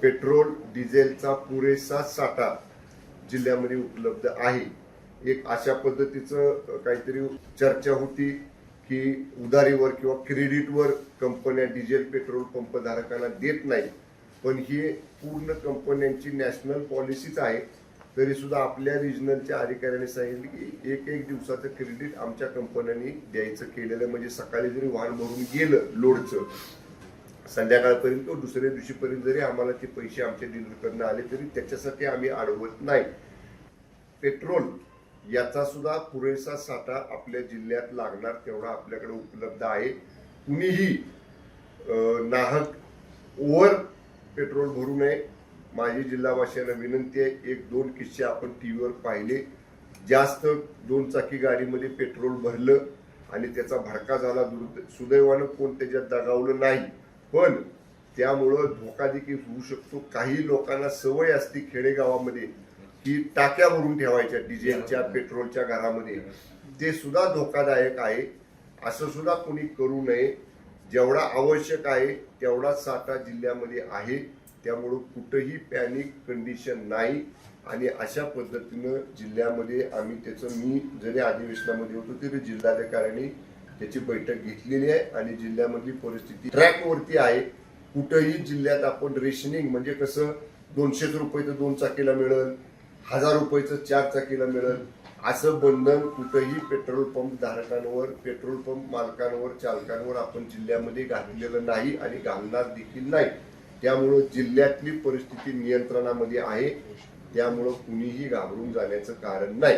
Petrol डिझेलचा पुरेसा साठा जिल्ह्यामध्ये उपलब्ध आहे। एक अशा पद्धतीचं काहीतरी चर्चा होती की उधारीवर किंवा क्रेडिटवर कंपन्या डिझेल पेट्रोल पंप धारकांना देत नाही, पण ही पूर्ण कंपन्यांची नॅशनल पॉलिसीच आहे। तरी सुद्धा आपल्या रिजनलच्या अधिकाऱ्यांनी सांगितले की एक दिवसाचं क्रेडिट आमच्या कंपन्यांनी द्यायचं केलेलं, म्हणजे सकाळी जरी वाहन भरून गेलं लोडचं, संध्याकाळपर्यंत किंवा दुसऱ्या दिवशीपर्यंत जरी आम्हाला ते पैसे आमच्या डीलरकडनं आले तरी त्याच्यासाठी आम्ही अडवत नाही। पेट्रोल याचा सुद्धा पुरेसा साठा आपल्या जिल्ह्यात लागणार तेवढा आपल्याकडे उपलब्ध आहे। कुणीही नाहक ओव्हर पेट्रोल भरू नये। माझी जिल्हावासियांना विनंती आहे, एक दोन किस्से आपण टीव्हीवर पाहिले, जास्त 2 चाकी गाडीमध्ये पेट्रोल भरलं आणि त्याचा भडका झाला। सुदैवानं कोण त्याच्यात दगावलं नाही, पण त्यामुळं धोका देखील होऊ शकतो। काही लोकांना सवय असते खेडेगावामध्ये की टाक्या भरून ठेवायच्या डिझेलच्या पेट्रोलच्या घरामध्ये, ते सुद्धा धोकादायक आहे। असं सुद्धा कोणी करू नये। जेवढा आवश्यक आहे तेवढा साठा जिल्ह्यामध्ये आहे, त्यामुळं कुठंही पॅनिक कंडिशन नाही। आणि अशा पद्धतीनं जिल्ह्यामध्ये आम्ही मी जरी अधिवेशनामध्ये होतो तरी जिल्हाधिकाऱ्यांनी त्याची बैठक घेतलेली आहे आणि जिल्ह्यामधली परिस्थिती ट्रॅकवरती आहे। कुठंही जिल्ह्यात आपण रेशनिंग म्हणजे कसं 200 रुपये 2 चाकीला मिळेल, 1000 रुपयाचं 4 चाकीला मिळेल, असं बंधन कुठंही पेट्रोल पंप धारकांवर, पेट्रोल पंप मालकांवर, चालकांवर आपण जिल्ह्यामध्ये घातलेलं नाही आणि घालणार देखील नाही। त्यामुळं जिल्ह्यातली परिस्थिती नियंत्रणामध्ये आहे, त्यामुळं कुणीही घाबरून जाण्याचं कारण नाही।